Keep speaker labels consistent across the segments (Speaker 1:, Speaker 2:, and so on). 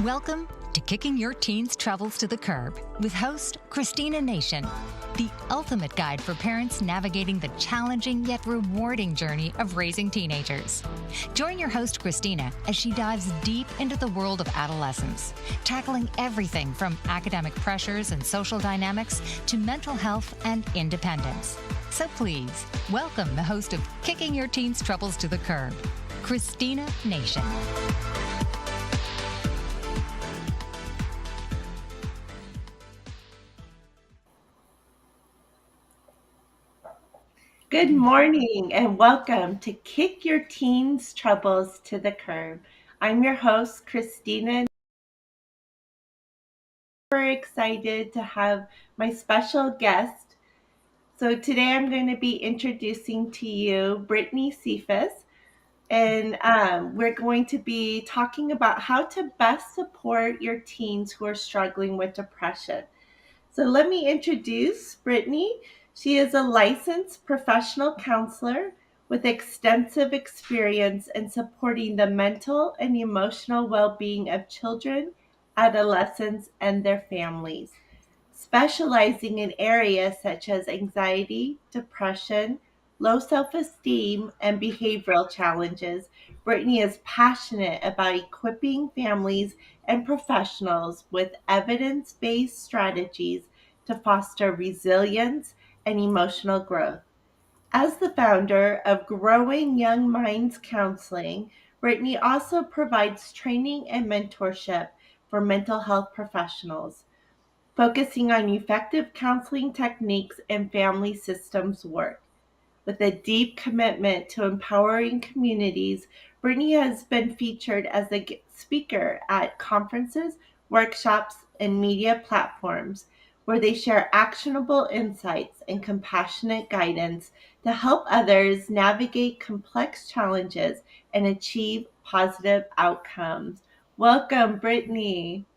Speaker 1: Welcome to Kicking Your Teen's Troubles to the Curb with host Christina Nation, the ultimate guide for parents navigating the challenging yet rewarding journey of raising teenagers. Join your host Christina as she dives deep into the world of adolescence, tackling everything from academic pressures and social dynamics to mental health and independence. So please, welcome the host of Kicking Your Teen's Troubles to the Curb, Christina Nation.
Speaker 2: Good morning and welcome to Kick Your Teen's Troubles to the Curb. I'm your host, Christina. Super excited to have my special guest. So today I'm going to be introducing to you Brittany Cephas, and we're going to be talking about how to best support your teens who are struggling with depression. So let me introduce Brittany. She is a licensed professional counselor with extensive experience in supporting the mental and emotional well-being of children, adolescents, and their families, specializing in areas such as anxiety, depression, low self esteem, and behavioral challenges. Brittany is passionate about equipping families and professionals with evidence based strategies to foster resilience and emotional growth. As the founder of Growing Young Minds Counseling, Brittany also provides training and mentorship for mental health professionals, focusing on effective counseling techniques and family systems work. With a deep commitment to empowering communities, Brittany has been featured as a speaker at conferences, workshops, and media platforms where they share actionable insights and compassionate guidance to help others navigate complex challenges and achieve positive outcomes. Welcome, Brittany.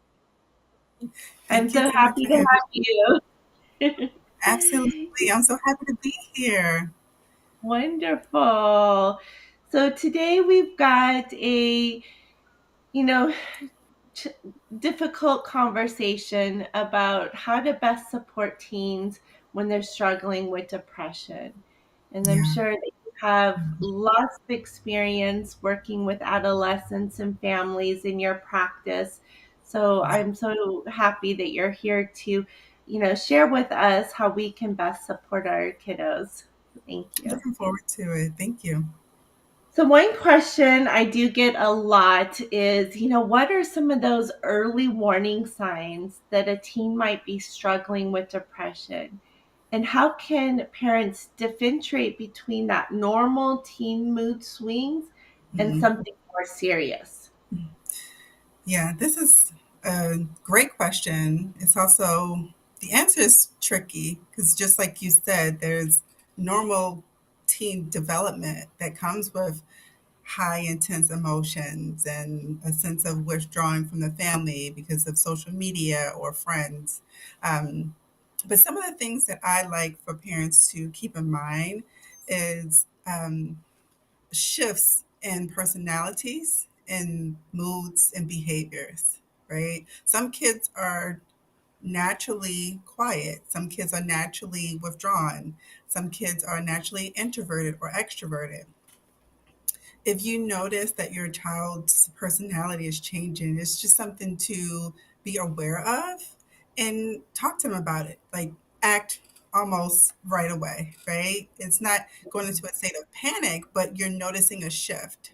Speaker 2: I'm
Speaker 3: Thank you
Speaker 2: so
Speaker 3: so much
Speaker 2: happy
Speaker 3: for
Speaker 2: to
Speaker 3: having
Speaker 2: have
Speaker 3: me.
Speaker 2: you.
Speaker 3: Absolutely. I'm so happy to be here.
Speaker 2: Wonderful. So today we've got a, you know, ch- difficult conversation about how to best support teens when they're struggling with depression. And I'm
Speaker 3: Yeah.
Speaker 2: sure that you have lots of experience working with adolescents and families in your practice. So
Speaker 3: Yeah.
Speaker 2: I'm so happy that you're here to, share with us how we can best support our kiddos. Thank you.
Speaker 3: Looking forward to it. Thank you.
Speaker 2: So one question I do get a lot is, what are some of those early warning signs that a teen might be struggling with depression? And how can parents differentiate between that normal teen mood swings and
Speaker 3: Mhm.
Speaker 2: something more serious?
Speaker 3: Yeah, this is a great question. It's also, the answer is tricky because just like you said, there's normal teen development that comes with high intense emotions and a sense of withdrawing from the family because of social media or friends. Um, but some of the things that I like for parents to keep in mind is shifts in personalities and moods and behaviors, right? Some kids are naturally quiet, some kids are naturally withdrawn, some kids are naturally introverted or extroverted. If you notice that your child's personality is changing, it's just something to be aware of and talk to them about it. Like act almost right away, right? It's not going into a state of panic, but you're noticing a shift.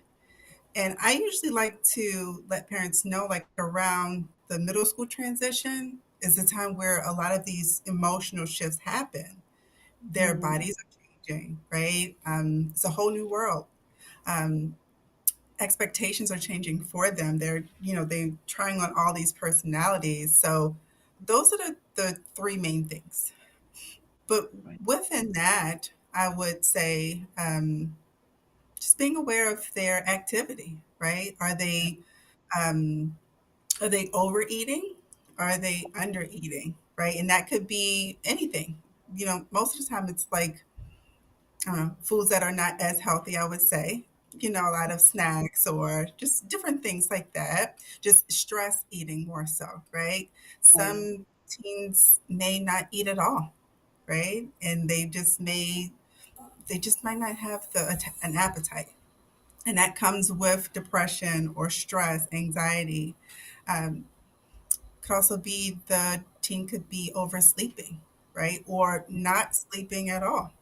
Speaker 3: And I usually like to let parents know, like around the middle school transition is the time where a lot of these emotional shifts happen. Their
Speaker 2: Mhm.
Speaker 3: bodies are changing, right? It's a whole new world. Um, Expectations are changing for them. They're trying on all these personalities. So those are the three main things. But
Speaker 2: Right.
Speaker 3: within that, I would say just being aware of their activity, right? Um, are they overeating? Are they under eating? Right? And that could be anything. Most of the time it's like foods that are not as healthy, I would say. a lot of snacks or just different things like that. Just stress eating more so, right?
Speaker 2: Right.
Speaker 3: Some teens may not eat at all, right? And they just might not have an appetite. And that comes with depression or stress, anxiety. Um, could also be the teen could be oversleeping, right? Or not sleeping at all,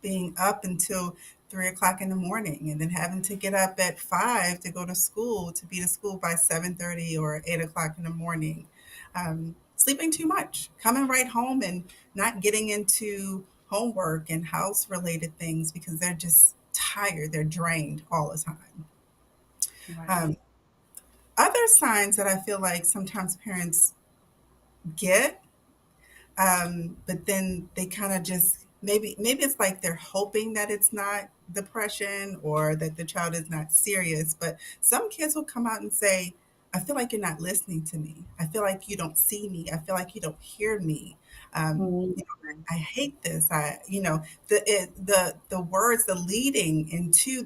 Speaker 3: being up until 3 o'clock in the morning and then having to get up at 5 to go to school, to be to school by 7:30 or 8 o'clock in the morning. Sleeping too much, coming right home and not getting into homework and house related things because they're just tired, they're drained all the time.
Speaker 2: Right.
Speaker 3: Um, Other signs that I feel like sometimes parents get, but then they kind of just maybe it's like they're hoping that it's not depression or that the child is not serious. But some kids will come out and say, "I feel like you're not listening to me. I feel like you don't see me. I feel like you don't hear me.
Speaker 2: Mhm.
Speaker 3: I hate this. The words, the leading into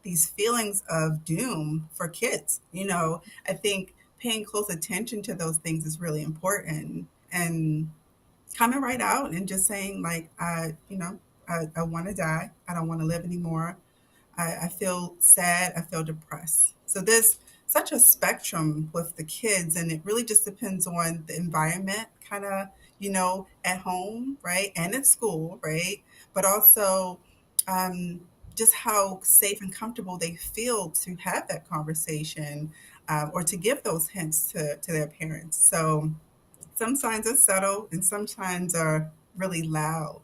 Speaker 3: these feelings of doom for kids. I think paying close attention to those things is really important and coming right out and just saying like I want to die. I don't want to live anymore. I feel sad. I feel depressed. So there's such a spectrum with the kids, and it really just depends on the environment, kind of, at home, right, and at school, right, but also um, just how safe and comfortable they feel to have that conversation, or to give those hints to their parents. So some signs are subtle, and some signs are really loud,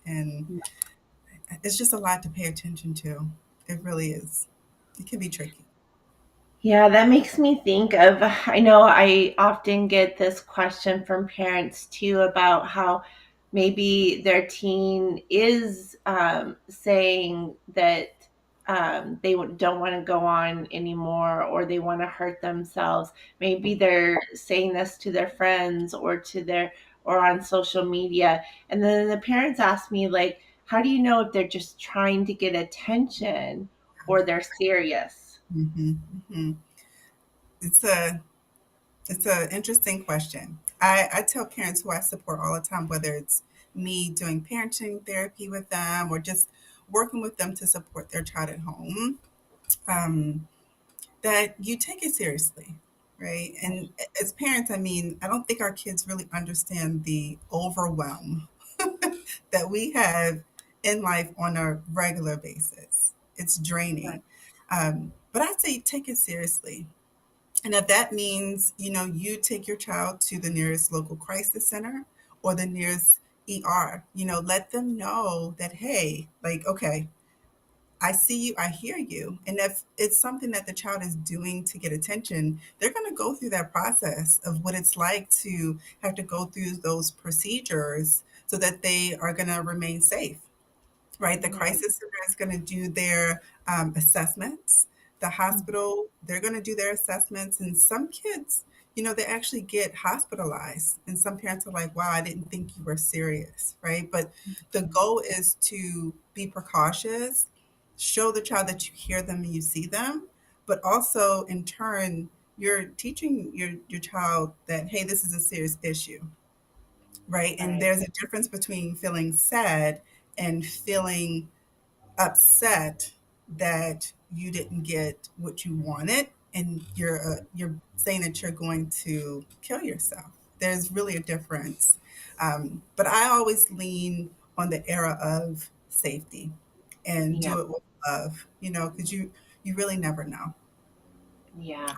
Speaker 3: and it's just a lot to pay attention to. It really is. It can be tricky.
Speaker 2: Yeah, that makes me think of, I know I often get this question from parents too about how maybe their teen is saying that don't want to go on anymore, or they want to hurt themselves. Maybe they're saying this to their friends or or on social media. And then the parents ask me, like, how do you know if they're just trying to get attention or they're serious?
Speaker 3: Hmm. Hmm. It's a it's an interesting question. I tell parents who I support all the time, whether it's me doing parenting therapy with them or just working with them to support their child at home, um, that you take it seriously, right? And as parents, I mean, I don't think our kids really understand the overwhelm that we have in life on a regular basis. It's draining. But I say take it seriously. And if that means, you take your child to the nearest local crisis center or the nearest ER, let them know that, hey, like, okay, I see you, I hear you. And if it's something that the child is doing to get attention, they're going to go through that process of what it's like to have to go through those procedures so that they are going to remain safe, right? The
Speaker 2: Right.
Speaker 3: crisis center is going to do their assessments. The hospital, they're going to do their assessments. And some kids, they actually get hospitalized. And some parents are like, wow, I didn't think you were serious, right? But the goal is to be precautious, show the child that you hear them and you see them, but also in turn, you're teaching your child that, hey, this is a serious issue, right? And
Speaker 2: Right.
Speaker 3: there's a difference between feeling sad and feeling upset that you didn't get what you wanted, and you're saying that you're going to kill yourself. There's really a difference. But I always lean on the era of safety and
Speaker 2: Yeah.
Speaker 3: do it with love, because you really never know.
Speaker 2: Yeah.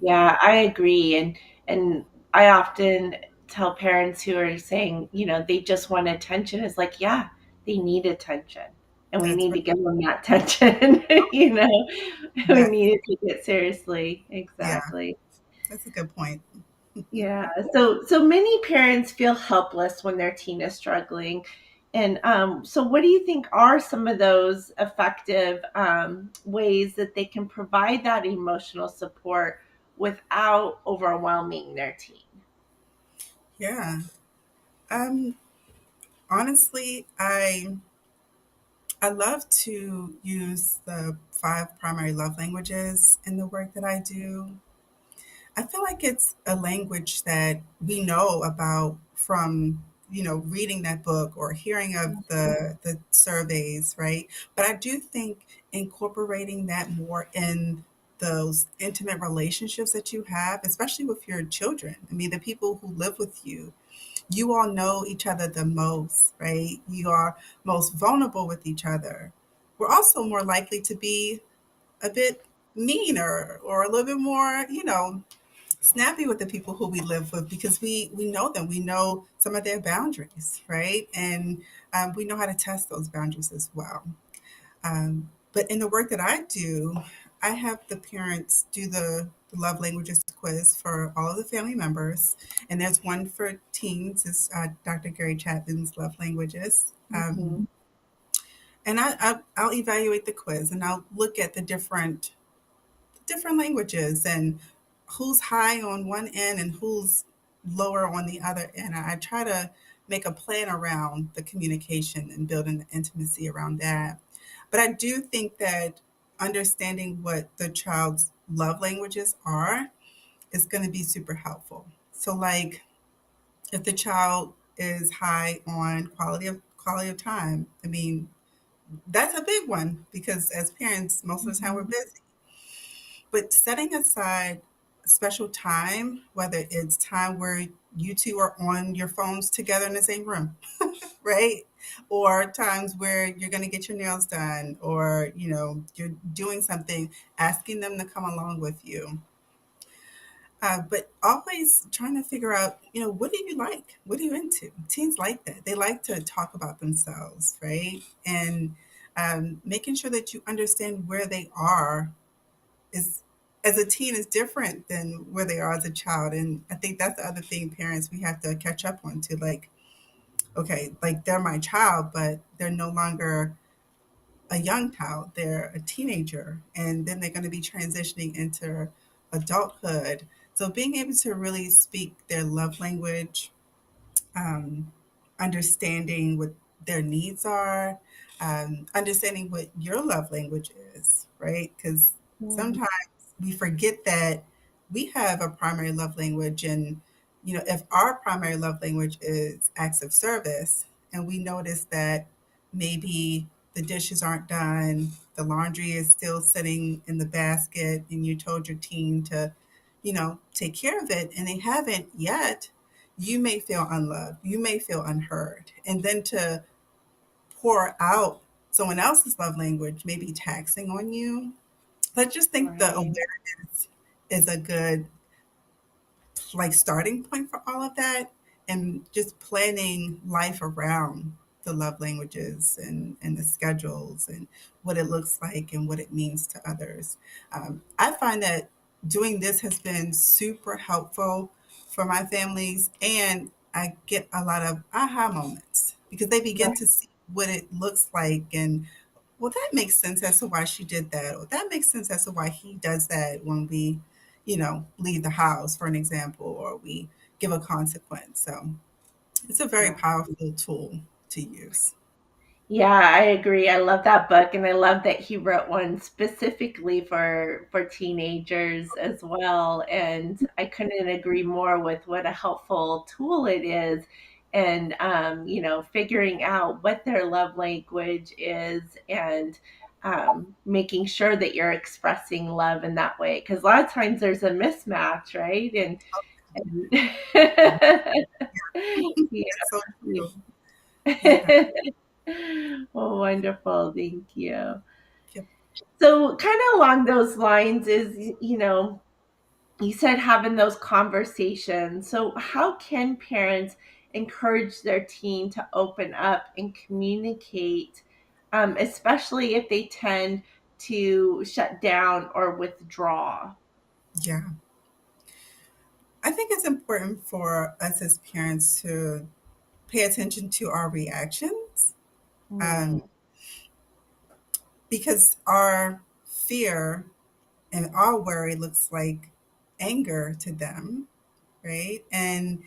Speaker 2: Yeah, I agree. And I often tell parents who are saying, they just want attention. It's like, yeah, they need attention. And we
Speaker 3: That's
Speaker 2: need
Speaker 3: right.
Speaker 2: to give them that attention. We
Speaker 3: Yes.
Speaker 2: need to take it seriously.
Speaker 3: Yeah,
Speaker 2: Exactly.
Speaker 3: that's a good point.
Speaker 2: Yeah. So many parents feel helpless when their teen is struggling. And so what do you think are some of those effective ways that they can provide that emotional support without overwhelming their teen?
Speaker 3: Yeah. Um, Honestly, I I love to use the 5 primary love languages in the work that I do. I feel like it's a language that we know about from, reading that book or hearing of the surveys, right? But I do think incorporating that more in those intimate relationships that you have, especially with your children. I mean, the people who live with you all know each other the most, right? You are most vulnerable with each other. We're also more likely to be a bit meaner or a little bit more, snappy with the people who we live with because we know them. We know some of their boundaries, right? And we know how to test those boundaries as well. But in the work that I do, I have the parents do the love languages quiz for all of the family members, and there's one for teens. It's Dr. Gary Chapman's love languages.
Speaker 2: Mhm.
Speaker 3: And I'll evaluate the quiz and I'll look at the different languages and who's high on one end and who's lower on the other end. I try to make a plan around the communication and building the intimacy around that. But I do think that understanding what the child's love languages are is going to be super helpful. So, like, if the child is high on quality of time, I mean, that's a big one because as parents, most of the time we're
Speaker 2: Mhm.
Speaker 3: busy. But setting aside special time, whether it's time where you two are on your phones together in the same room, right? Or times where you're going to get your nails done or, you're doing something, asking them to come along with you. But always trying to figure out, what do you like? What are you into? Teens like that. They like to talk about themselves, right? And making sure that you understand where they are is as a teen is different than where they are as a child. And I think that's the other thing parents we have to catch up on to, like, okay, like they're my child, but they're no longer a young child. They're a teenager and then they're going to be transitioning into adulthood. So being able to really speak their love language, um, understanding what their needs are, understanding what your love language is, right? Because
Speaker 2: Mhm.
Speaker 3: sometimes we forget that we have a primary love language. And, if our primary love language is acts of service, and we notice that maybe the dishes aren't done, the laundry is still sitting in the basket, and you told your teen to, take care of it, and they haven't yet, you may feel unloved, you may feel unheard. And then to pour out someone else's love language may be taxing on you. I just think the
Speaker 2: Right.
Speaker 3: awareness is a good like starting point for all of that and just planning life around the love languages and the schedules and what it looks like and what it means to others. I find that doing this has been super helpful for my families, and I get a lot of aha moments because they begin
Speaker 2: Right.
Speaker 3: to see what it looks like. And well, that makes sense as to why she did that, or that makes sense as to why he does that when we, leave the house, for an example, or we give a consequence. So it's a very
Speaker 2: Right.
Speaker 3: powerful tool to use.
Speaker 2: Yeah, I agree. I love that book, and I love that he wrote one specifically for teenagers as well. And I couldn't agree more with what a helpful tool it is, and figuring out what their love language is, and making sure that you're expressing love in that way. Because a lot of times there's a mismatch, right? And
Speaker 3: That's so
Speaker 2: yeah.
Speaker 3: true. Yeah.
Speaker 2: Well, wonderful. Thank you.
Speaker 3: Yep.
Speaker 2: So, kind of along those lines is, you said having those conversations. So, how can parents encourage their teen to open up and communicate, especially if they tend to shut down or withdraw?
Speaker 3: Yeah. I think it's important for us as parents to pay attention to our reactions, um,
Speaker 2: Hmm.
Speaker 3: because our fear and our worry looks like anger to them, right? And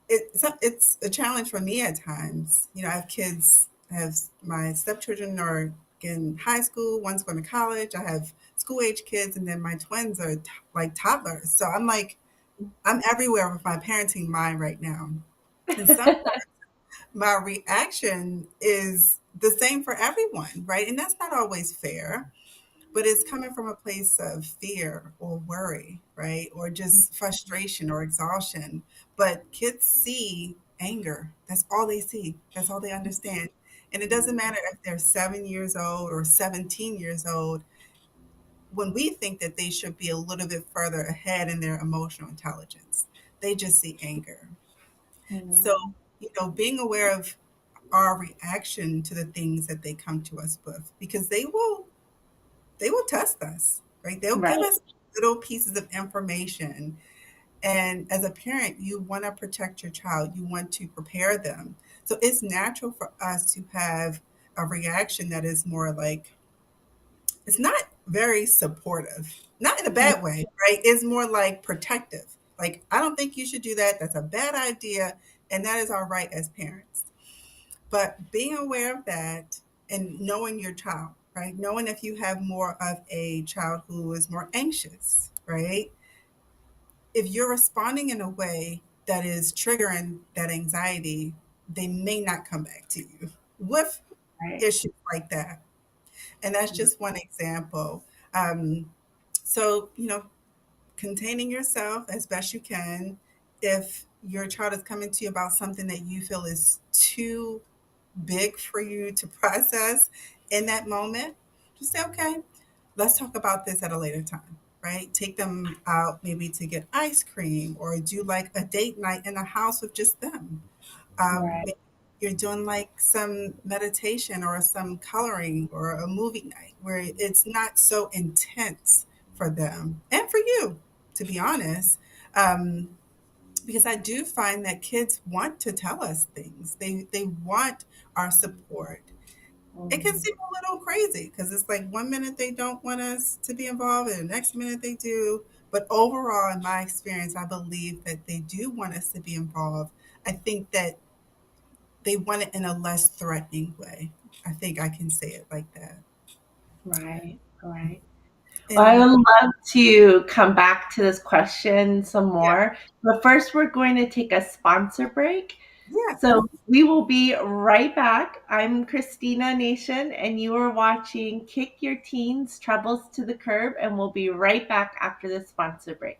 Speaker 3: it's a challenge for me at times. I have kids have my stepchildren are in high school, one's going to college. I have school age kids, and then my twins are like toddlers. So I'm like, I'm everywhere with my parenting mind right now. And sometimes my reaction is the same for everyone, right? And that's not always fair, but it's coming from a place of fear or worry, right? Or just frustration or exhaustion. But kids see anger. That's all they see. That's all they understand. And it doesn't matter if they're 7 years old or 17 years old, when we think that they should be a little bit further ahead in their emotional intelligence, they just see anger. So,
Speaker 2: Mm.
Speaker 3: being aware of our reaction to the things that they come to us with, because they will test us, right? They'll give
Speaker 2: Right.
Speaker 3: us little pieces of information. And as a parent, you want to protect your child, you want to prepare them. So it's natural for us to have a reaction that is more like, it's not very supportive, not in a bad way, right? It's more like protective. Like, I don't think you should do that. That's a bad idea. And that is our right as parents. But being aware of that and knowing your child, right? Knowing if you have more of a child who is more anxious, right? If you're responding in a way that is triggering that anxiety, they may not come back to you with
Speaker 2: Right.
Speaker 3: issues like that. And that's just one example. Um, so, containing yourself as best you can. If your child is coming to you about something that you feel is too big for you to process in that moment, just say, okay, let's talk about this at a later time, right? Take them out maybe to get ice cream or do like a date night in the house with just them.
Speaker 2: Right.
Speaker 3: Maybe you're doing like some meditation or some coloring or a movie night where it's not so intense for them and for you, to be honest. Um, because I do find that kids want to tell us things. They want our support. It can
Speaker 2: Mm.
Speaker 3: seem a little crazy because it's like one minute they don't want us to be involved, and the next minute they do. But overall, in my experience, I believe that they do want us to be involved. I think that they want it in a less threatening way. I think I can say it like that.
Speaker 2: Right. Right. Well, I
Speaker 3: And
Speaker 2: would love to come back to this question some
Speaker 3: yeah,
Speaker 2: more. But first, we're going to take a sponsor break.
Speaker 3: yeah.
Speaker 2: So we will be right back. I'm Christina Nation, and you are watching Kick Your Teens Troubles to the Curb, and we'll be right back after the sponsor break.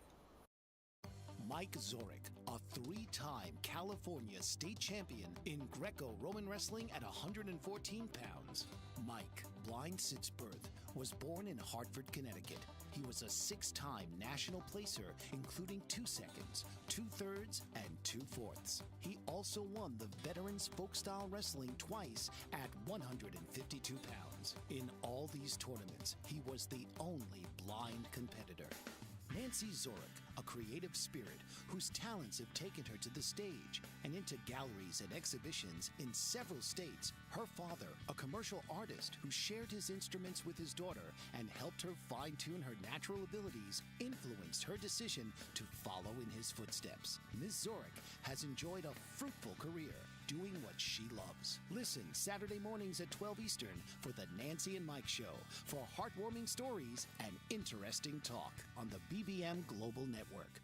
Speaker 4: Mike Zorek, a three-time California state champion in Greco-Roman wrestling at 114 pounds. Mike, blind since birth, was born in Hartford, Connecticut. He was a six-time national placer, including 2 seconds, 2/3, and 2/4. He also won the Veterans Folk-Style Wrestling twice at 152 pounds. In all these tournaments, he was the only blind competitor. Nancy Zorek, a creative spirit whose talents have taken her to the stage and into galleries and exhibitions in several states. Her father, a commercial artist who shared his instruments with his daughter and helped her fine-tune her natural abilities, influenced her decision to follow in his footsteps. Ms. Zorek has enjoyed a fruitful career doing what she loves. Listen Saturday mornings at 12 Eastern for the Nancy and Mike Show for heartwarming stories and interesting talk on the BBM Global Network.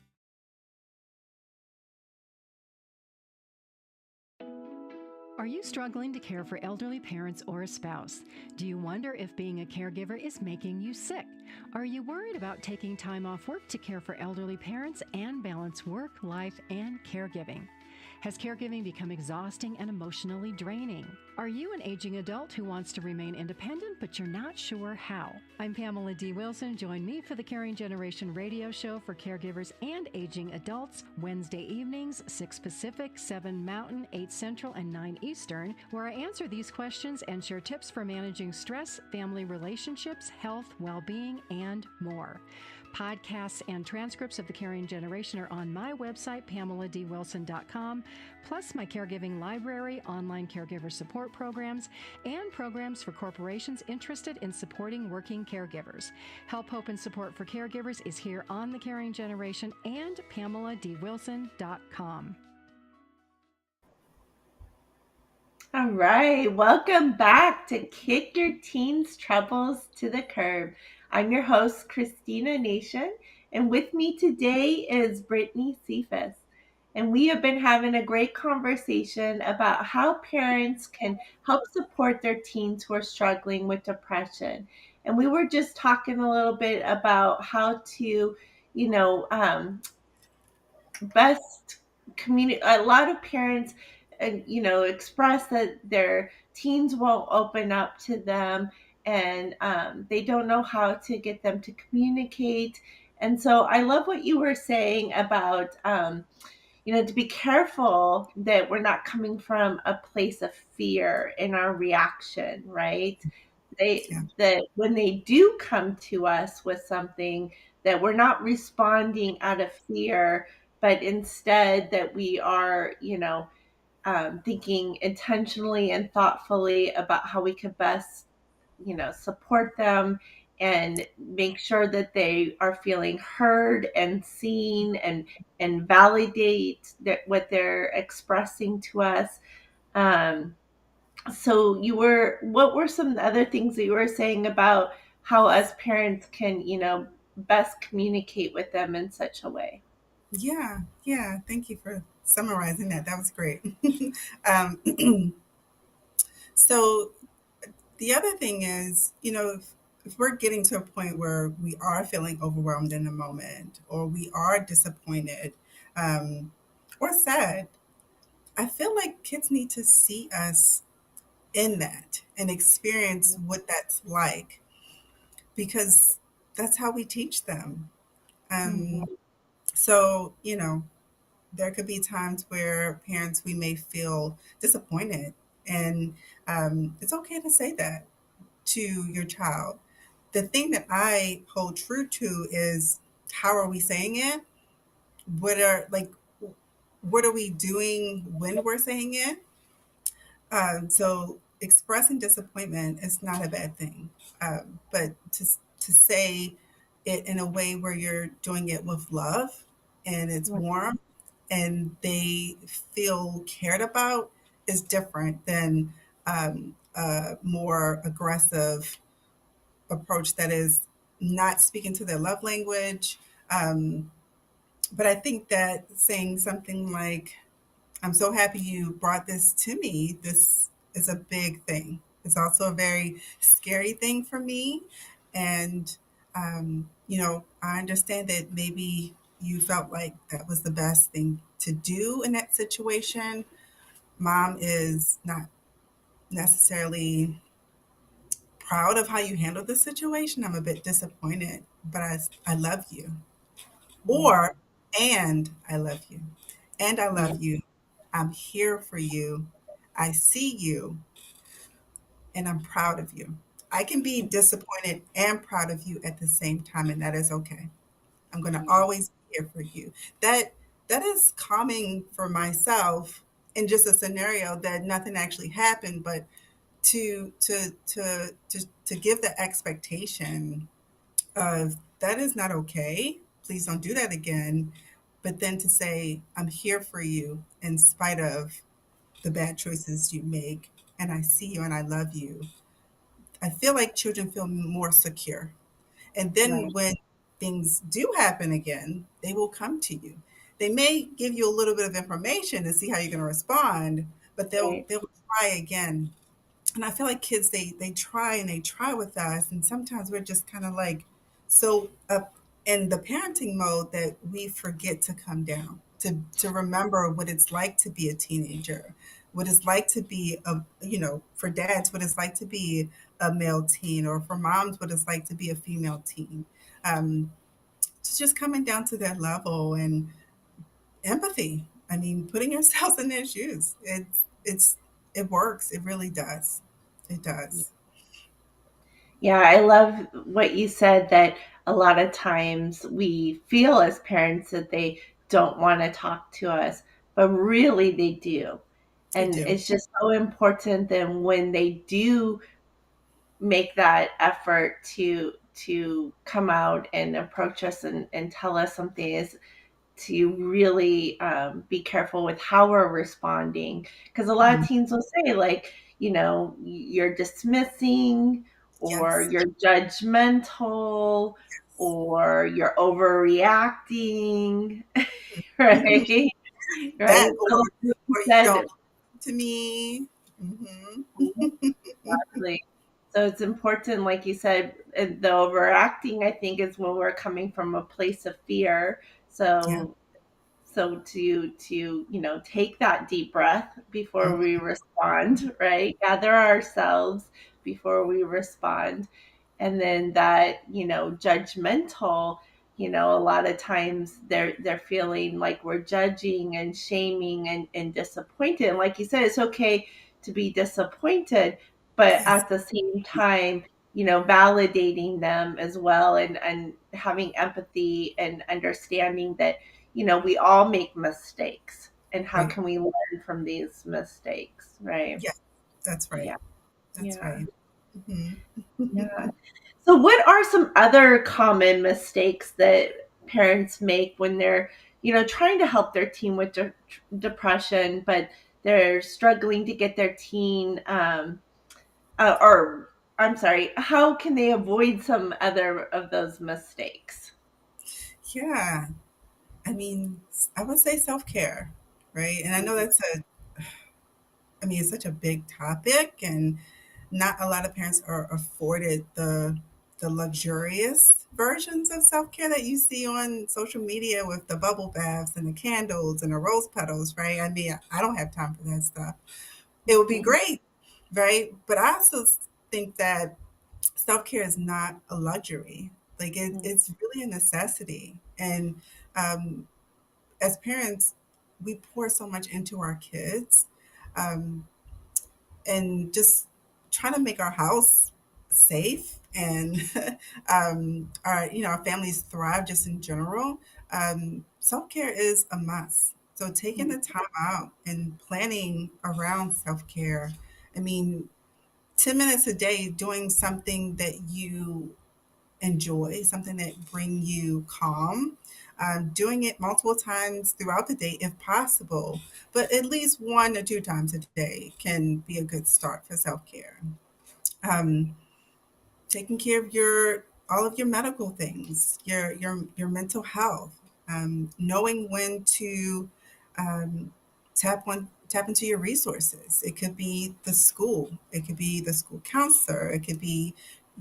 Speaker 5: Are you struggling to care for elderly parents or a spouse? Do you wonder if being a caregiver is making you sick? Are you worried about taking time off work to care for elderly parents and balance work, life, and caregiving? Has caregiving become exhausting and emotionally draining? Are you an aging adult who wants to remain independent, but you're not sure how? I'm Pamela D. Wilson. Join me for the Caring Generation radio show for caregivers and aging adults, Wednesday evenings, 6 Pacific, 7 Mountain, 8 Central, and 9 Eastern, where I answer these questions and share tips for managing stress, family relationships, health, well-being, and more. Podcasts and transcripts of The Caring Generation are on my website, PamelaDWilson.com, plus my caregiving library, online caregiver support programs, and programs for corporations interested in supporting working caregivers. Help, hope, and support for caregivers is here on The Caring Generation and PamelaDWilson.com.
Speaker 2: All right, welcome back to Kick Your Teens Troubles to the Curb. I'm your host, Christina Nation, and with me today is Brittany Cephas. And we have been having a great conversation about how parents can help support their teens who are struggling with depression. And we were just talking a little bit about how to, you know, best community. A lot of parents express that their teens won't open up to them, and they don't know how to get them to communicate. And so I love what you were saying about to be careful that we're not coming from a place of fear in our reaction, right?
Speaker 3: Yeah.
Speaker 2: That when they do come to us with something, that we're not responding out of fear, but instead that we are, thinking intentionally and thoughtfully about how we could best, support them and make sure that they are feeling heard and seen, and validate that what they're expressing to us. Um, so what were some other things that you were saying about how us parents can, best communicate with them in such a way?
Speaker 3: Yeah. Yeah. Thank you for summarizing that. That was great. um, so the other thing is, if we're getting to a point where we are feeling overwhelmed in the moment, or we are disappointed, um, or sad, I feel like kids need to see us in that and experience what that's like, because that's how we teach them.
Speaker 2: Mhm.
Speaker 3: Um, so, there could be times where parents, we may feel disappointed, and it's okay to say that to your child. The thing that I hold true to is, how are we saying it? What are we doing when we're saying it? So expressing disappointment is not a bad thing, but to say it in a way where you're doing it with love and it's
Speaker 2: Right.
Speaker 3: warm and they feel cared about is different than a more aggressive approach that is not speaking to their love language. Um, but I think that saying something like, I'm so happy you brought this to me. This is a big thing. It's also a very scary thing for me. And, I understand that maybe you felt like that was the best thing to do in that situation. Mom is not necessarily proud of how you handled the situation. I'm a bit disappointed, but I love you.
Speaker 2: Mhm.
Speaker 3: Or, and I love you. And I
Speaker 2: Yeah.
Speaker 3: love you. I'm here for you. I see you, and I'm proud of you. I can be disappointed and proud of you at the same time, and that is okay. I'm going to always be here for you. That that is calming for myself in just a scenario that nothing actually happened, but to give the expectation of, that is not okay. Please don't do that again. But then to say, I'm here for you in spite of the bad choices you make, and I see you and I love you. I feel like children feel more secure. And then
Speaker 2: Right.
Speaker 3: when things do happen again, they will come to you. They may give you a little bit of information to see how you're going to respond, but they'll
Speaker 2: Right.
Speaker 3: they'll try again. And I feel like kids, they try and they try with us, and sometimes we're just kind of like so up in the parenting mode that we forget to come down, to remember what it's like to be a teenager, what it's like to be a, for dads, what it's like to be a male teen, or for moms, what it's like to be a female teen. It's just coming down to that level and empathy. I mean, putting yourselves in their shoes. It works. It really does. It does.
Speaker 2: Yeah, I love what you said, that a lot of times we feel as parents that they don't want to talk to us, but really they do.
Speaker 3: They
Speaker 2: And
Speaker 3: do.
Speaker 2: it's just so important that when they do make that effort to come out and approach us and tell us something, really be careful with how we're responding, because a lot of teens will say, like, you're dismissing, or
Speaker 3: Yes.
Speaker 2: you're judgmental, or you're overreacting. Right.
Speaker 3: That,
Speaker 2: Right. So
Speaker 3: or
Speaker 2: like you
Speaker 3: you
Speaker 2: said,
Speaker 3: don't listen to me. Hmm.
Speaker 2: exactly. So it's important, like you said, the overacting, I think, is when we're coming from a place of fear.
Speaker 3: Yeah.
Speaker 2: So to take that deep breath before we respond, right? Gather ourselves before we respond. And then that, judgmental, a lot of times they're feeling like we're judging and shaming and disappointed. And like you said, it's okay to be disappointed, but
Speaker 3: Yes.
Speaker 2: at the same time, validating them as well, and having empathy and understanding that, we all make mistakes, and how
Speaker 3: Right.
Speaker 2: can we learn from these mistakes, right?
Speaker 3: Yeah. That's
Speaker 2: Yeah.
Speaker 3: right. That's
Speaker 2: Yeah.
Speaker 3: right. Hmm.
Speaker 2: Yeah. So what are some other common mistakes that parents make when they're, trying to help their teen with depression, but they're struggling to get their teen, or I'm sorry, how can they avoid some other of those mistakes?
Speaker 3: Yeah. I mean, I would say self care, right? And I know it's such a big topic, and not a lot of parents are afforded the luxurious versions of self care that you see on social media with the bubble baths and the candles and the rose petals, right? I mean, I don't have time for that stuff. It would be
Speaker 2: Mhm.
Speaker 3: great, right? But I also think that self care is not a luxury. Like it's really a necessity. And um, as parents, we pour so much into our kids, um, and just trying to make our house safe, and our families thrive just in general. Self care is a must. So taking the time out and planning around self care. I mean, 10 minutes a day doing something that you enjoy, something that bring you calm. Doing it multiple times throughout the day if possible, but at least 1 or 2 times a day can be a good start for self-care. Um, Taking care of your all of your medical things, your mental health, knowing when to um, tap into your resources. It could be the school, it could be the school counselor, it could be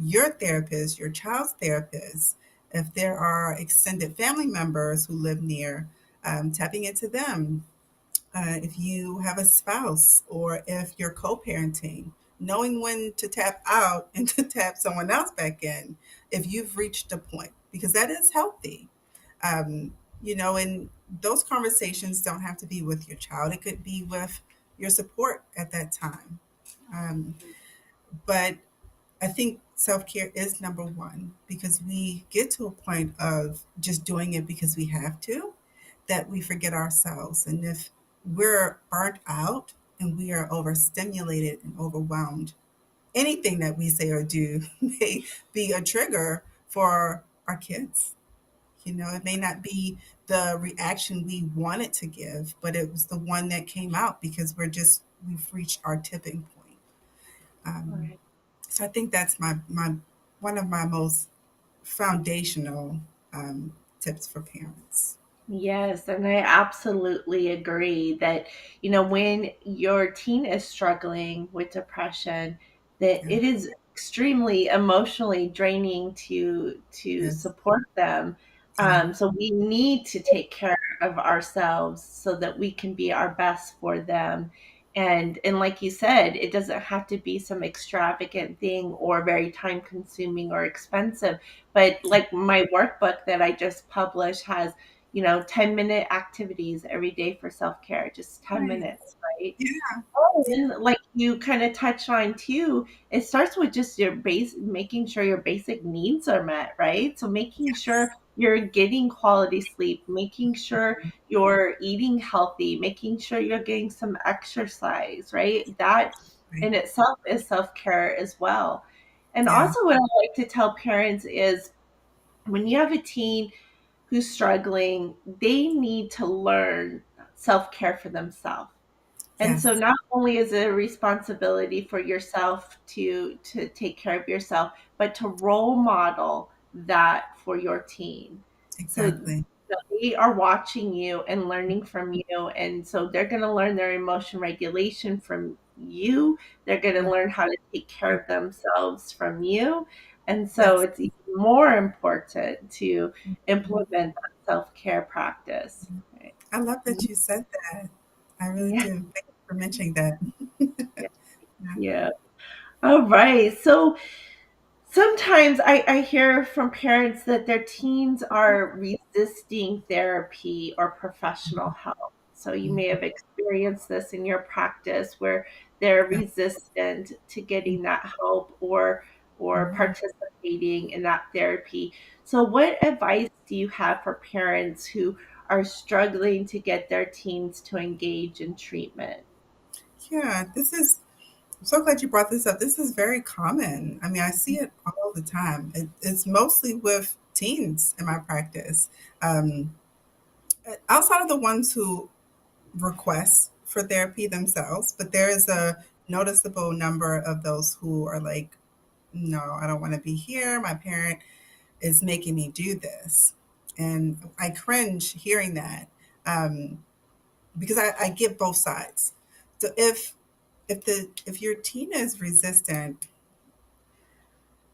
Speaker 3: your therapist, your child's therapist. If there are extended family members who live near, tapping into them, if you have a spouse or if you're co-parenting, knowing when to tap out and to tap someone else back in if you've reached a point, because that is healthy. And those conversations don't have to be with your child, it could be with your support at that time. Um, but I think self care is number one, because we get to a point of just doing it because we have to, that we forget ourselves. And if we're burnt out and we are overstimulated and overwhelmed, anything that we say or do may be a trigger for our kids. It may not be the reaction we wanted to give, but it was the one that came out because we've reached our tipping point. Um,
Speaker 2: Right.
Speaker 3: so I think that's my one of my most foundational tips for parents.
Speaker 2: Yes, and I absolutely agree that, when your teen is struggling with depression, that
Speaker 3: Yeah.
Speaker 2: it is extremely emotionally draining to
Speaker 3: Yes.
Speaker 2: support them.
Speaker 3: Yeah.
Speaker 2: So we need to take care of ourselves so that we can be our best for them. And like you said, it doesn't have to be some extravagant thing or very time consuming or expensive. But like my workbook that I just published has, 10-minute activities every day for self-care, just 10
Speaker 3: Right.
Speaker 2: minutes, right?
Speaker 3: Yeah.
Speaker 2: Oh,
Speaker 3: Yeah.
Speaker 2: and like you kind of touched on too, it starts with just your base, making sure your basic needs are met, right? So making sure
Speaker 3: Yes.
Speaker 2: you're getting quality sleep, making sure you're eating healthy, making sure you're getting some exercise, right? That
Speaker 3: Right.
Speaker 2: in itself is self-care as well. And
Speaker 3: Yeah.
Speaker 2: also what I like to tell parents is, when you have a teen who's struggling, they need to learn self-care for themselves. And so
Speaker 3: Yes,
Speaker 2: not only is it a responsibility for yourself to take care of yourself, but to role model that for your teen.
Speaker 3: exactly.
Speaker 2: So they are watching you and learning from you. And so they're going to learn their emotion regulation from you. They're going to learn how to take care of themselves from you. And so
Speaker 3: Yes.
Speaker 2: it's even more important to implement that self-care practice. Right?
Speaker 3: I love that you said that. I really
Speaker 2: Yeah.
Speaker 3: do. Thank you for mentioning that.
Speaker 2: Yeah.
Speaker 3: Yeah.
Speaker 2: Yeah. All right. So sometimes I hear from parents that their teens are resisting therapy or professional help. So you may
Speaker 3: Mhm.
Speaker 2: have experienced this in your practice where they're
Speaker 3: Yeah.
Speaker 2: resistant to getting that help or
Speaker 3: Mhm.
Speaker 2: participating in that therapy. So what advice do you have for parents who are struggling to get their teens to engage in treatment?
Speaker 3: Yeah, I'm so glad you brought this up. This is very common. I mean, I see it all the time. It's mostly with teens in my practice. Um, Outside of the ones who request for therapy themselves, but there is a noticeable number of those who are like, no, I don't want to be here. My parent is making me do this. And I cringe hearing that, um, because I get both sides. So if your teen is resistant,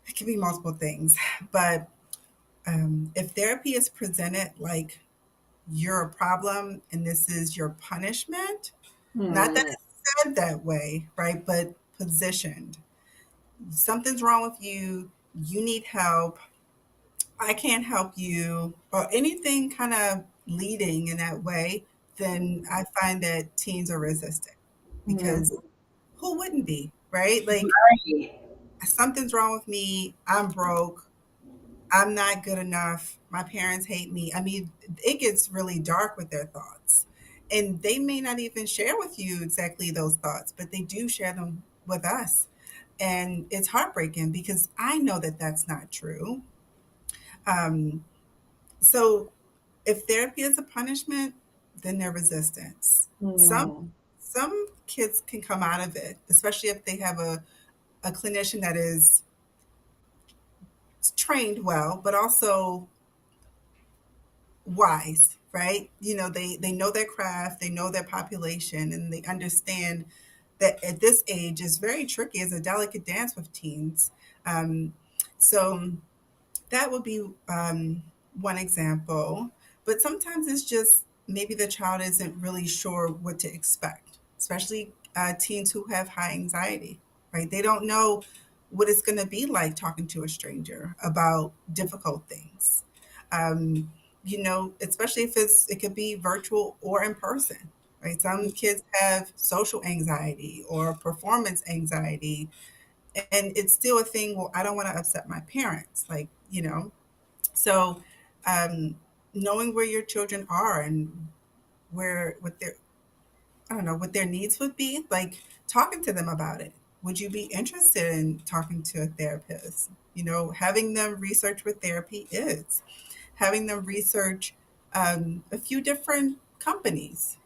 Speaker 3: it can be multiple things. But if therapy is presented like you're a problem and this is your punishment, not that
Speaker 2: Hmm.
Speaker 3: it's said that way, right? But positioned. Something's wrong with you. You need help. I can't help you, or anything kind of leading in that way, then I find that teens are resistant
Speaker 2: Hmm.
Speaker 3: because who wouldn't be, right? Like,
Speaker 2: Right.
Speaker 3: something's wrong with me. I'm broke. I'm not good enough. My parents hate me. I mean, it gets really dark with their thoughts. And they may not even share with you exactly those thoughts, but they do share them with us. And it's heartbreaking because I know that that's not true. Um, so if therapy is a punishment, then they're resistance.
Speaker 2: Hmm.
Speaker 3: Some kids can come out of it, especially if they have a clinician that is trained well, but also wise, right? You know, they know their craft, they know their population, and they understand that at this age is very tricky as a delicate dance with teens. Um, so that would be one example. But sometimes it's just maybe the child isn't really sure what to expect, especially teens who have high anxiety, right? They don't know what it's going to be like talking to a stranger about difficult things. Um, especially if it could be virtual or in person, right? Some kids have social anxiety or performance anxiety, and it's still a thing. Well, I don't want to upset my parents, so, um, knowing where your children are and where what their I don't know what their needs would be, like talking to them about it. Would you be interested in talking to a therapist? Having them research what therapy is, having them research a few different companies.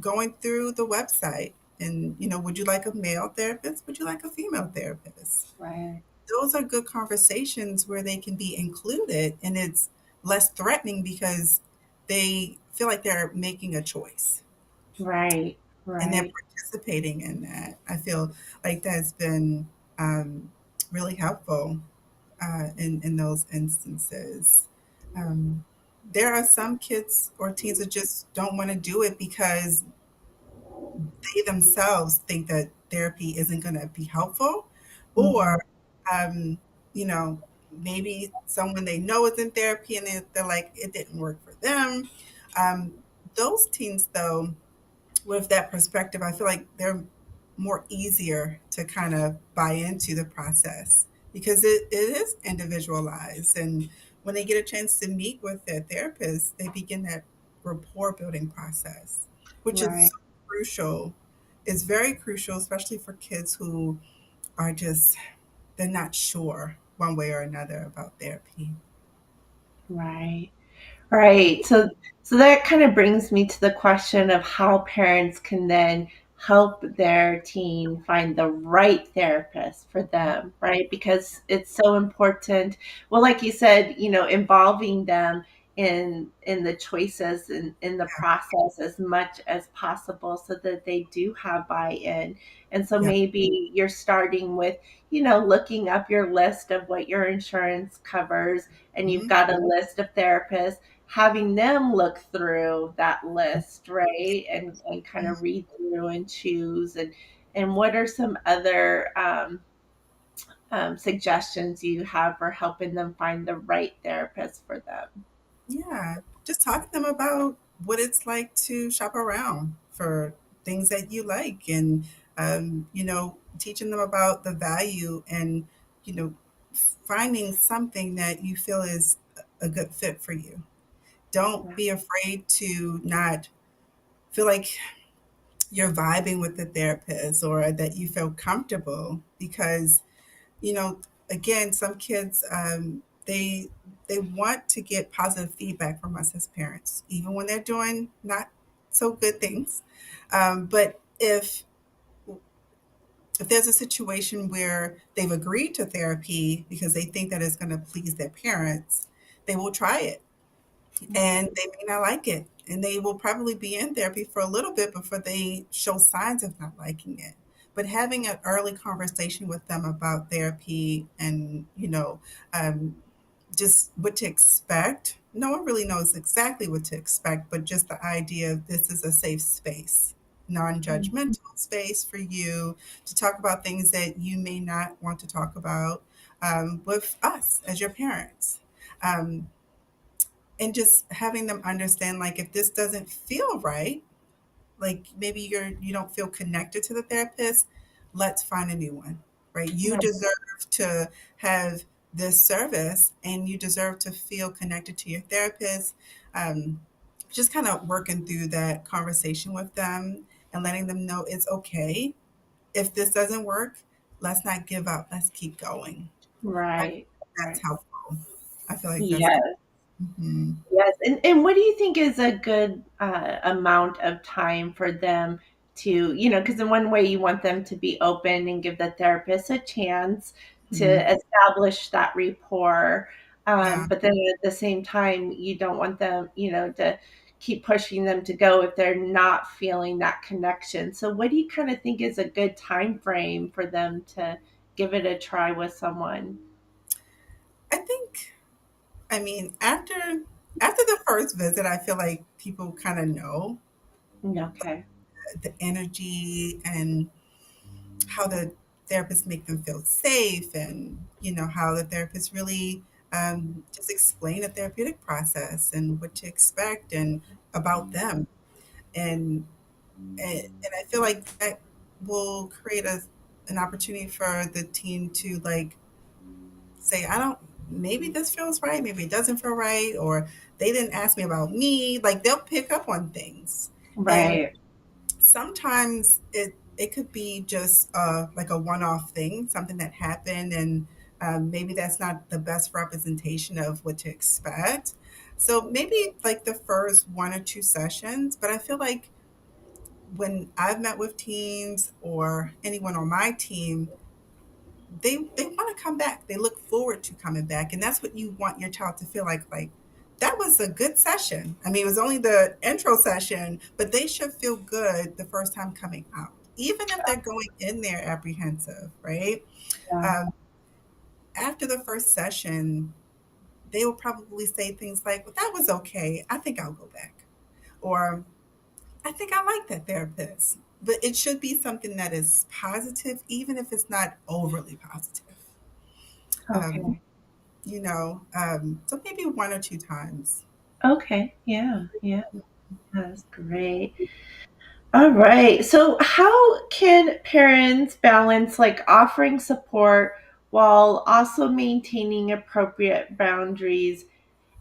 Speaker 3: Going through the website and would you like a male therapist? Would you like a female therapist?
Speaker 2: Right.
Speaker 3: Those are good conversations where they can be included and it's less threatening because they feel like they're making a choice
Speaker 2: Right.
Speaker 3: and they're
Speaker 2: Right.
Speaker 3: participating in that. I feel like that's been um, really helpful in those instances. Um, there are some kids or teens that just don't want to do it because they themselves think that therapy isn't going to be helpful, or
Speaker 2: Mhm.
Speaker 3: um, you know maybe someone they know is in therapy and they're like it didn't work for them. um, those teens though, with that perspective, I feel like they're more easier to kind of buy into the process because it is individualized. And when they get a chance to meet with their therapist, they begin that rapport building process, which is
Speaker 2: Right.
Speaker 3: so crucial. It's very crucial, especially for kids who are just, they're not sure one way or another about therapy.
Speaker 2: Right. Right. So that kind of brings me to the question of how parents can then help their teen find the right therapist for them, right? Because it's so important. Well, like you said, involving them in the choices and in the process as much as possible so that they do have buy-in. And so
Speaker 3: Yeah.
Speaker 2: maybe you're starting with, looking up your list of what your insurance covers, and you've
Speaker 3: Mhm.
Speaker 2: got a list of therapists, having them look through that list, right? And kind of read through and choose, and what are some other suggestions you have for helping them find the right therapist for them?
Speaker 3: Yeah, just talk to them about what it's like to shop around for things that you like, and teaching them about the value, and you know, finding something that you feel is a good fit for you. Don't be afraid to not feel like you're vibing with the therapist or that you feel comfortable, because you know, again, some kids, they want to get positive feedback from us as parents, even when they're doing not so good things. But if there's a situation where they've agreed to therapy because they think that it's going to please their parents, they will try it, and they may not like it, and they will probably be in therapy for a little bit before they show signs of not liking it. But having an early conversation with them about therapy, and um, just what to expect. No one really knows exactly what to expect, but just the idea of this is a safe space, non-judgmental space for you to talk about things that you may not want to talk about with us as your parents. Um, and just having them understand, like, if this doesn't feel right, like maybe you don't feel connected to the therapist, let's find a new one. Right, you
Speaker 2: Right.
Speaker 3: deserve to have this service, and you deserve to feel connected to your therapist. um, just kind of working through that conversation with them, and letting them know it's okay if this doesn't work. Let's not give up, let's keep going. I
Speaker 2: Right.
Speaker 3: That's
Speaker 2: Right.
Speaker 3: helpful. I feel like that's
Speaker 2: Yes.
Speaker 3: mhm.
Speaker 2: Yes, and what do you think is a good amount of time for them to, because in one way you want them to be open and give the therapist a chance to
Speaker 3: Mhm.
Speaker 2: establish that rapport,
Speaker 3: Yeah.
Speaker 2: but then at the same time you don't want them, to keep pushing them to go if they're not feeling that connection. So what do you kind of think is a good time frame for them to give it a try with someone?
Speaker 3: I think, I mean, after the first visit, I feel like people kind of know
Speaker 2: Okay.
Speaker 3: the energy, and how the therapists make them feel safe, and how the therapists really just explain the therapeutic process and what to expect and about them, and and I feel like that will create an opportunity for the team to, like, say, I don't, maybe this feels right, maybe it doesn't feel right, or they didn't ask me about me. Like, they'll pick up on things. And
Speaker 2: Right.
Speaker 3: sometimes it could be just like a one-off thing, something that happened, and maybe that's not the best representation of what to expect. So maybe like the first one or two sessions, but I feel like when I've met with teens or anyone on my team, they want to come back. They look forward to coming back, and that's what you want your child to feel like that was a good session. I mean, it was only the intro session, but they should feel good the first time coming out, even if they're going in there apprehensive, right?
Speaker 2: Yeah.
Speaker 3: Um, After the first session, they will probably say things like, "Well, that was okay. I think I'll go back," or "I think I like that therapist." But it should be something that is positive, even if it's not overly positive. Um,
Speaker 2: Okay.
Speaker 3: so maybe one or two times.
Speaker 2: Okay. Yeah. Yeah. That's great. All right. So, how can parents balance like offering support while also maintaining appropriate boundaries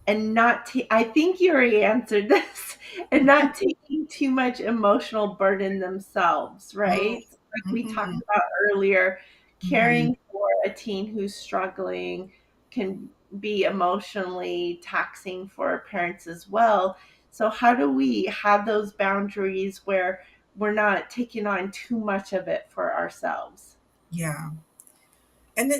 Speaker 2: and not I think you already answered this, and not taking too much emotional burden themselves, right? Like we talked
Speaker 3: Mhm,
Speaker 2: about earlier,
Speaker 3: mhm.
Speaker 2: caring for a teen who's struggling can be emotionally taxing for parents as well. So how do we have those boundaries where we're not taking on too much of it for ourselves?
Speaker 3: Yeah. And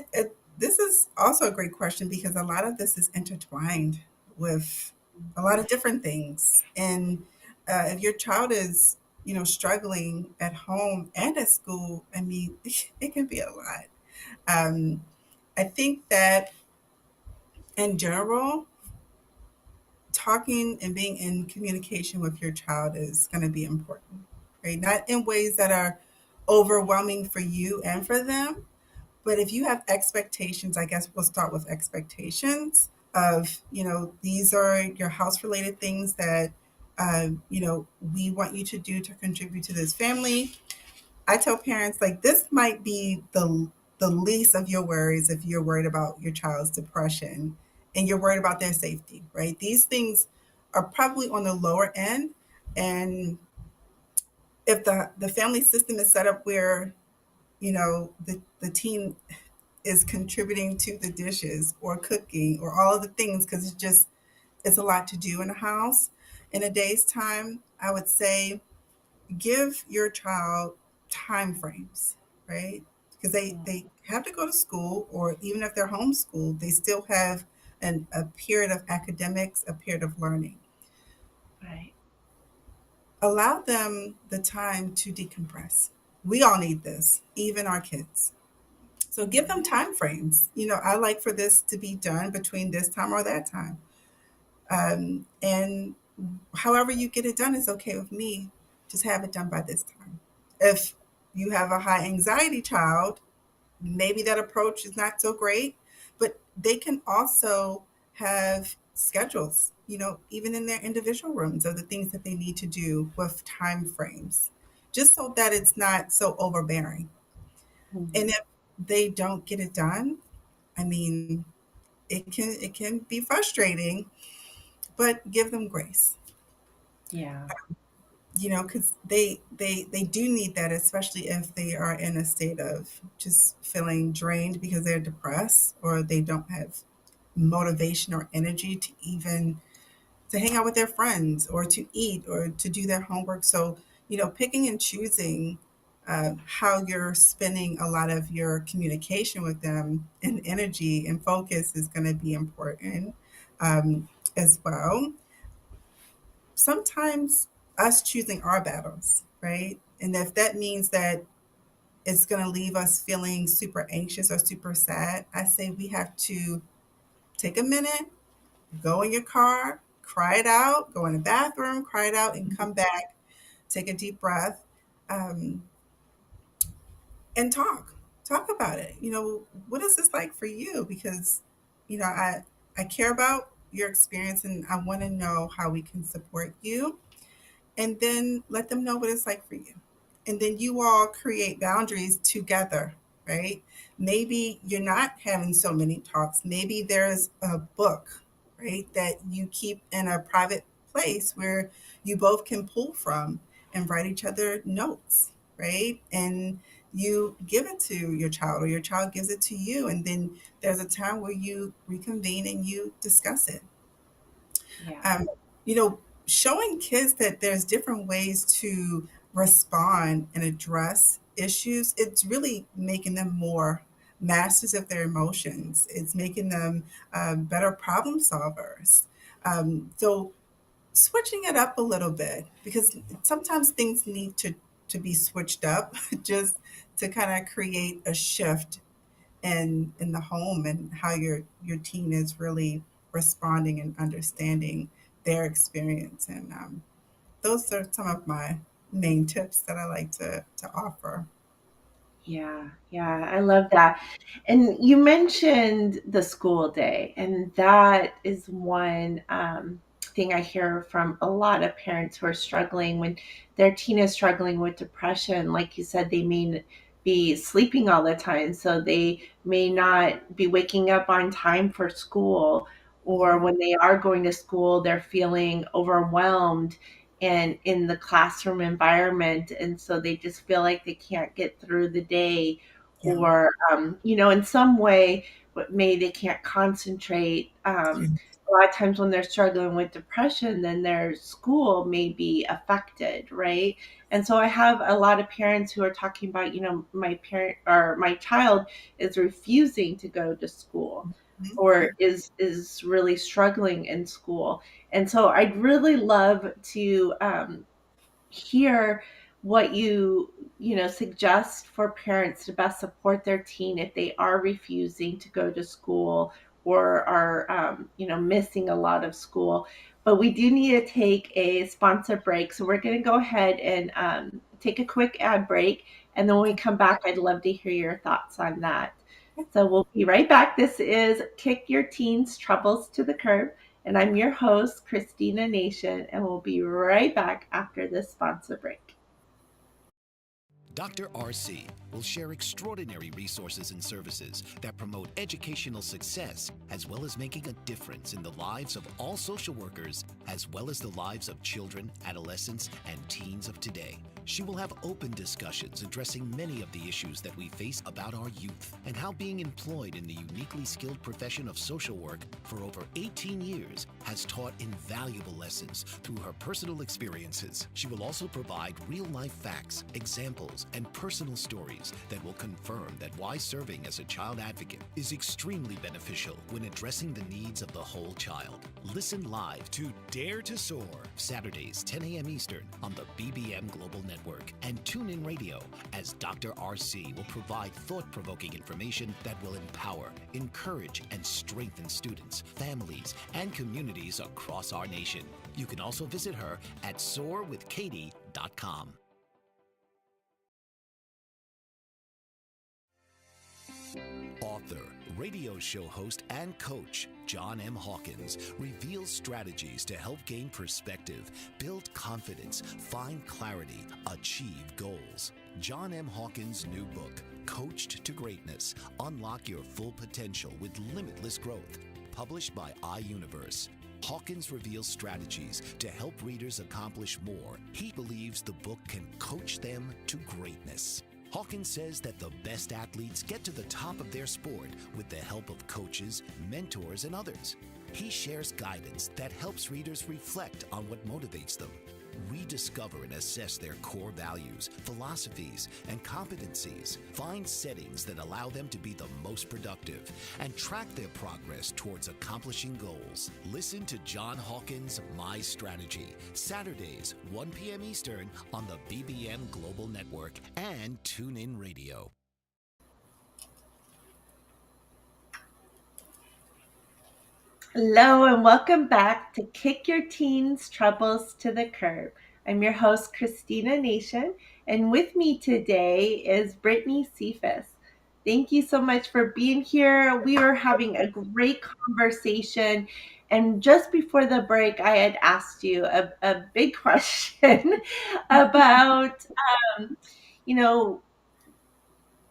Speaker 3: this is also a great question because a lot of this is intertwined with a lot of different things. And if your child is, struggling at home and at school, I mean, it can be a lot. Um, I think that in general, talking and being in communication with your child is going to be important, right? Not in ways that are overwhelming for you and for them, but if you have expectations, I guess we'll start with expectations of, these are your house related things that, we want you to do to contribute to this family. I tell parents like this might be the least of your worries if you're worried about your child's depression and you're worried about their safety, right? These things are probably on the lower end. And if the family system is set up where, the teen is contributing to the dishes or cooking or all of the things because it's a lot to do in a house in a day's time, I would say give your child time frames, right? Because they have to go to school, or even if they're homeschooled, they still have a period of academics, a period of learning.
Speaker 2: Right.
Speaker 3: Allow them the time to decompress. We all need this, even our kids. So give them time frames. I like for this to be done between this time or that time. And however you get it done is okay with me. Just have it done by this time. If you have a high anxiety child, maybe that approach is not so great, but they can also have schedules, even in their individual rooms of the things that they need to do with time frames, just so that it's not so overbearing. And
Speaker 2: Mhm.
Speaker 3: if they don't get it done, I mean, it can be frustrating, but give them grace.
Speaker 2: Yeah.
Speaker 3: Because they do need that, especially if they are in a state of just feeling drained because they're depressed or they don't have motivation or energy to even to hang out with their friends or to eat or to do their homework. So, picking and choosing how you're spending a lot of your communication with them and energy and focus is going to be important as well. Sometimes us choosing our battles, right? And if that means that it's going to leave us feeling super anxious or super sad, I say we have to take a minute, go in your car, cry it out, go in the bathroom, cry it out, and come back, take a deep breath, um, and talk about it. What is this like for you? Because I care about your experience and I want to know how we can support you, and then let them know what it's like for you. And then you all create boundaries together, right? Maybe you're not having so many talks. Maybe there's a book, right, that you keep in a private place where you both can pull from and write each other notes, right? And you give it to your child or your child gives it to you. And then there's a time where you reconvene and you discuss it.
Speaker 2: Yeah.
Speaker 3: um, Showing kids that there's different ways to respond and address issues, it's really making them more masters of their emotions. It's making them better problem solvers. So switching it up a little bit because sometimes things need to be switched up just to kind of create a shift in the home and how your teen is really responding and understanding their experience. And those are some of my main tips that I like to offer.
Speaker 2: Yeah, yeah, I love that. And you mentioned the school day, and that is one thing I hear from a lot of parents who are struggling when their teen is struggling with depression. Like you said, they may be sleeping all the time, so they may not be waking up on time for school, or
Speaker 3: Yeah,
Speaker 2: when they are going to school, they're feeling overwhelmed and in the classroom environment, and so they just feel like they can't get through the day,
Speaker 3: yeah,
Speaker 2: or in some way but maybe they can't concentrate.
Speaker 3: Yeah.
Speaker 2: A lot of times when they're struggling with depression, then their school may be affected, right? And so I have a lot of parents who are talking about, my parent or my child is refusing to go to school
Speaker 3: Mhm.
Speaker 2: or is really struggling in school. And so I'd really love to hear what you suggest for parents to best support their teen if they are refusing to go to school or are missing a lot of school. But we do need to take a sponsor break, so we're going to go ahead and take a quick ad break, and then when we come back, I'd love to hear your thoughts on that. So we'll be right back. This is Kick Your Teens Troubles to the Curb, and I'm your host, Christina Nation, and we'll be right back after this sponsor break.
Speaker 4: Dr. RC will share extraordinary resources and services that promote educational success, as well as making a difference in the lives of all social workers, as well as the lives of children, adolescents, and teens of today. She will have open discussions addressing many of the issues that we face about our youth and how being employed in the uniquely skilled profession of social work for over 18 years has taught invaluable lessons through her personal experiences. She will also provide real-life facts, examples, and personal stories that will confirm that why serving as a child advocate is extremely beneficial when addressing the needs of the whole child. Listen live to Dare to Soar, Saturdays, 10 a.m. Eastern on the BBM Global Network, and tune in radio as Dr. RC will provide thought-provoking information that will empower, encourage, and strengthen students, families, and communities across our nation. You can also visit her at soarwithkatie.com. Author, radio show host, and coach John M. Hawkins reveals strategies to help gain perspective, build confidence, find clarity, achieve goals. John M. Hawkins' new book, Coached to Greatness, Unlock Your Full Potential with Limitless Growth, published by iUniverse. Hawkins reveals strategies to help readers accomplish more. He believes the book can coach them to greatness. Hawkins says that the best athletes get to the top of their sport with the help of coaches, mentors, and others. He shares guidance that helps readers reflect on what motivates them, rediscover and assess their core values, philosophies, and competencies, find settings that allow them to be the most productive, and track their progress towards accomplishing goals. Listen to John Hawkins' My Strategy, Saturdays, 1 p.m. Eastern on the BBM Global Network and TuneIn Radio.
Speaker 2: Hello, and welcome back to Kick Your Teens Troubles to the Curb. I'm your host, Christina Nation, and with me today is Brittany Cephas. Thank you so much for being here. We were having a great conversation, and just before the break, I had asked you a big question about, you know,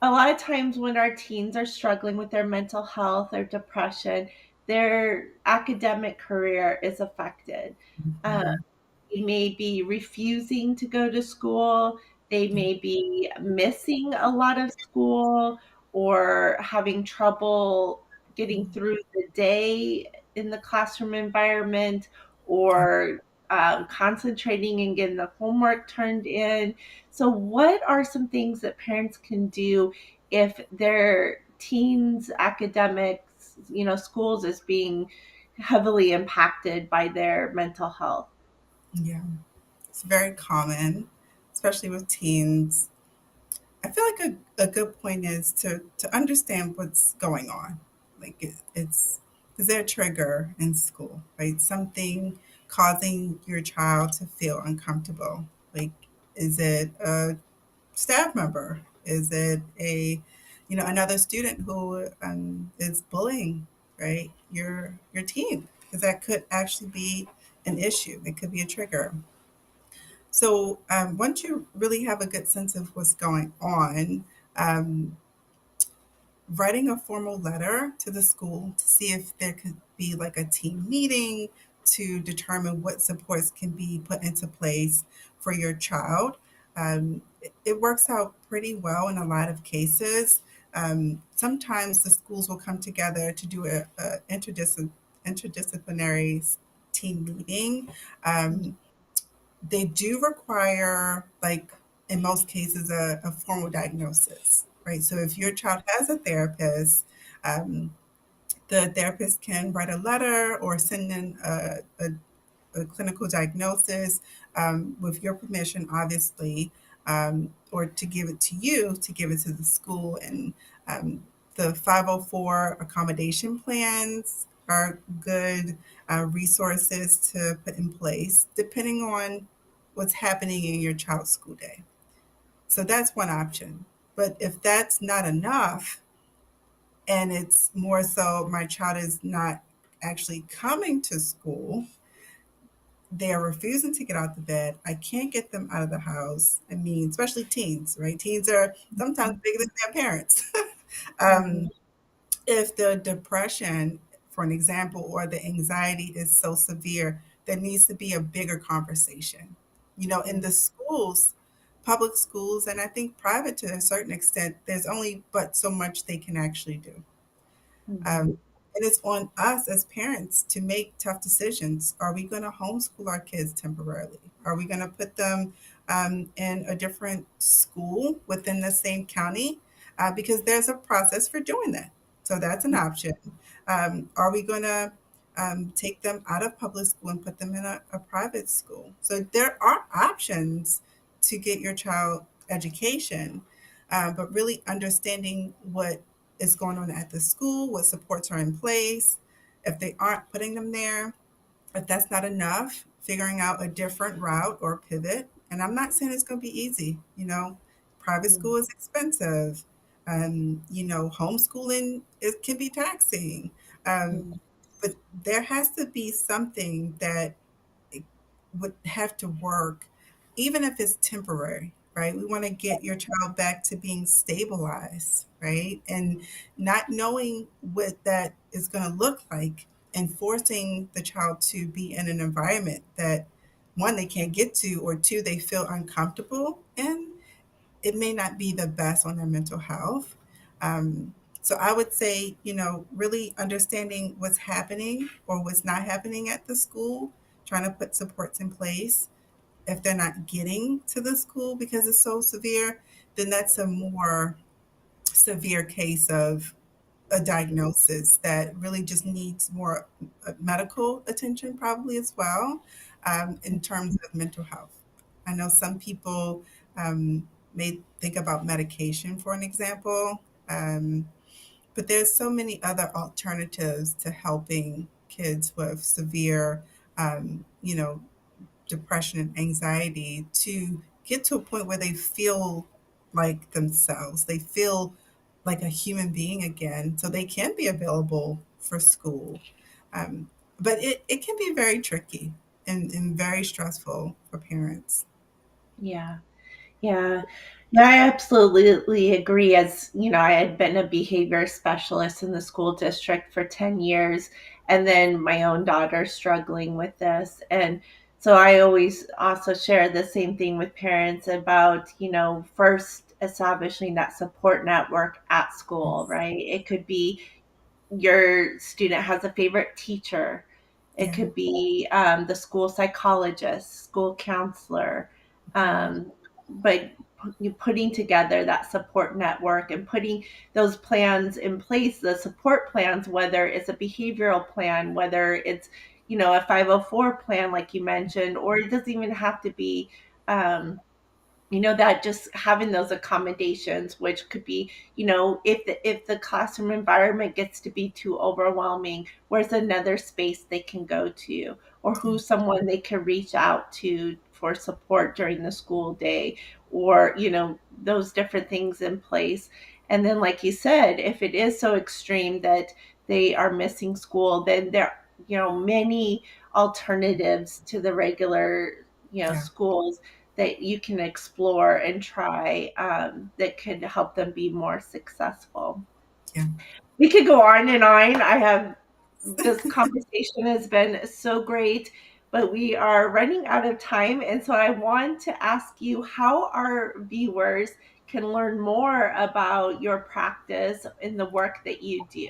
Speaker 2: a lot of times when our teens are struggling with their mental health or depression, their academic career is affected. Uh,
Speaker 3: Mhm.
Speaker 2: they may be refusing to go to school. They
Speaker 3: Yeah.
Speaker 2: may be missing a lot of school or having trouble getting through the day in the classroom environment or concentrating and getting the homework turned in. So, what are some things that parents can do if their teens' academics, schools is being heavily impacted by their mental health?
Speaker 3: Yeah. It's very common, especially with teens. I feel like a good point is to understand what's going on. Like it's is there a trigger in school, right? Something causing your child to feel uncomfortable. Like is it a staff member? Is it a another student who is bullying, right? Your teen, because that could actually be an issue. It could be a trigger. So once you really have a good sense of what's going on, um, writing a formal letter to the school to see if there could be like a team meeting to determine what supports can be put into place for your child. It works out pretty well in a lot of cases. Sometimes the schools will come together to do a interdisciplinary team meeting. Um, they do require, like in most cases, a formal diagnosis, right? So if your child has a therapist, um, the therapist can write a letter or send in a clinical diagnosis, with your permission, obviously, or to give it to you, to give it to the school. And um, the 504 accommodation plans are good resources to put in place depending on what's happening in your child's school day. So that's one option. But if that's not enough, and it's more so my child is not actually coming to school, they are refusing to get out the bed. I can't get them out of the house. I mean, especially teens, right? Teens are sometimes bigger than their parents.
Speaker 2: Mhm.
Speaker 3: um, if the depression, for an example, or the anxiety is so severe, there needs to be a bigger conversation. In the schools, public schools, and I think private to a certain extent, there's only but so much they can actually do.
Speaker 2: Mhm.
Speaker 3: Um, and it's on us as parents to make tough decisions. Are we going to homeschool our kids temporarily? Are we going to put them in a different school within the same county? Because there's a process for doing that. So that's an option. Are we going to take them out of public school and put them in a private school? So there are options to get your child education, but really understanding what is going on at the school, what supports are in place, if they aren't putting them there, if that's not enough, figuring out a different route or pivot. And I'm not saying it's going to be easy. Private
Speaker 2: Mhm.
Speaker 3: school is expensive. Homeschooling, it can be taxing. Um,
Speaker 2: Mhm.
Speaker 3: but there has to be something that would have to work, even if it's temporary, right? We want to get your child back to being stabilized, right? And not knowing what that is going to look like, and forcing the child to be in an environment that, one, they can't get to, or two, they feel uncomfortable in, it may not be the best on their mental health. So I would say, really understanding what's happening or what's not happening at the school, trying to put supports in place. If they're not getting to the school because it's so severe, then that's a more severe case of a diagnosis that really just needs more medical attention, probably as well, in terms of mental health. I know some people may think about medication, for an example, but there's so many other alternatives to helping kids with severe, depression and anxiety to get to a point where they feel like themselves. They feel like a human being again, so they can be available for school. Um, but it can be very tricky and very stressful for parents.
Speaker 2: Yeah. Yeah. Yeah, I absolutely agree. As you know, I had been a behavior specialist in the school district for 10 years, and then my own daughter struggling with this. And so I always also share the same thing with parents about, first establishing that support network at school, right? It could be your student has a favorite teacher. It
Speaker 3: Yeah,
Speaker 2: could be the school psychologist, school counselor, um, but you putting together that support network and putting those plans in place, the support plans, whether it's a behavioral plan, whether it's a 504 plan like you mentioned, or it doesn't even have to be that just having those accommodations, which could be, if the classroom environment gets to be too overwhelming, where's another space they can go to, or
Speaker 3: yeah,
Speaker 2: who's someone they can reach out to for support during the school day, or those different things in place. And then, like you said, if it is so extreme that they are missing school, then there many alternatives to the regular
Speaker 3: yeah,
Speaker 2: schools that you can explore and try, that could help them be more successful.
Speaker 3: yeah.
Speaker 2: We could go on and on. This conversation has been so great. but we are running out of time. And so I want to ask you how our viewers can learn more about your practice and the work that you do.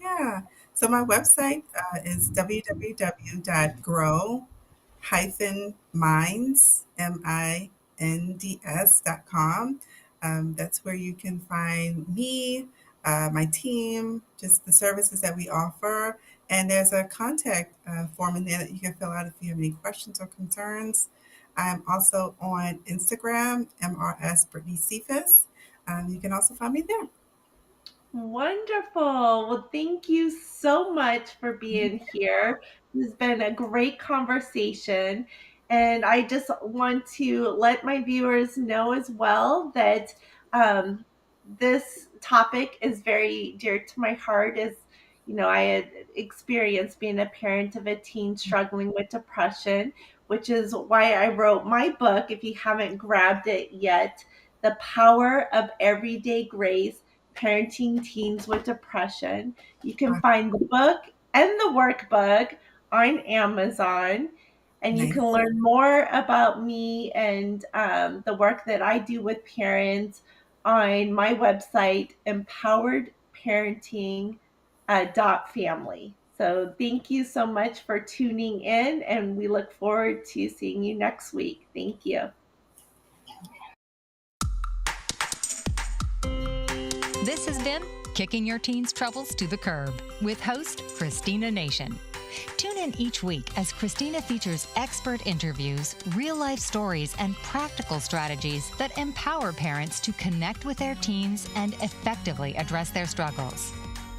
Speaker 3: Yeah. So my website is www.grow-minds, minds.com. That's where you can find me, my team, just the services that we offer. And there's a contact form in there that you can fill out if you have any questions or concerns. I'm also on Instagram, MRS Brittany Cephas. You can also find me there.
Speaker 2: Wonderful. Well, thank you so much for being here. This has been a great conversation. And I just want to let my viewers know as well that um, this topic is very dear to my heart. As you know, I had experienced being a parent of a teen struggling with depression, which is why I wrote my book. If you haven't grabbed it yet, The Power of Everyday Grace, Parenting Teens with Depression. You can find the book and the workbook on Amazon. And you can
Speaker 3: Nice.
Speaker 2: learn more about me and the work that I do with parents on my website, empoweredparenting.family. So thank you so much for tuning in, and we look forward to seeing you next week. Thank you.
Speaker 1: This has been Kicking Your Teens' Troubles to the Curb with host Christina Nation. Tune in each week as Christina features expert interviews, real-life stories, and practical strategies that empower parents to connect with their teens and effectively address their struggles.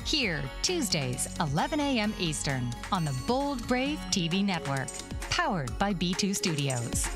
Speaker 1: Here, Tuesdays, 11 a.m. Eastern, on the Bold Brave TV network, powered by B2 Studios.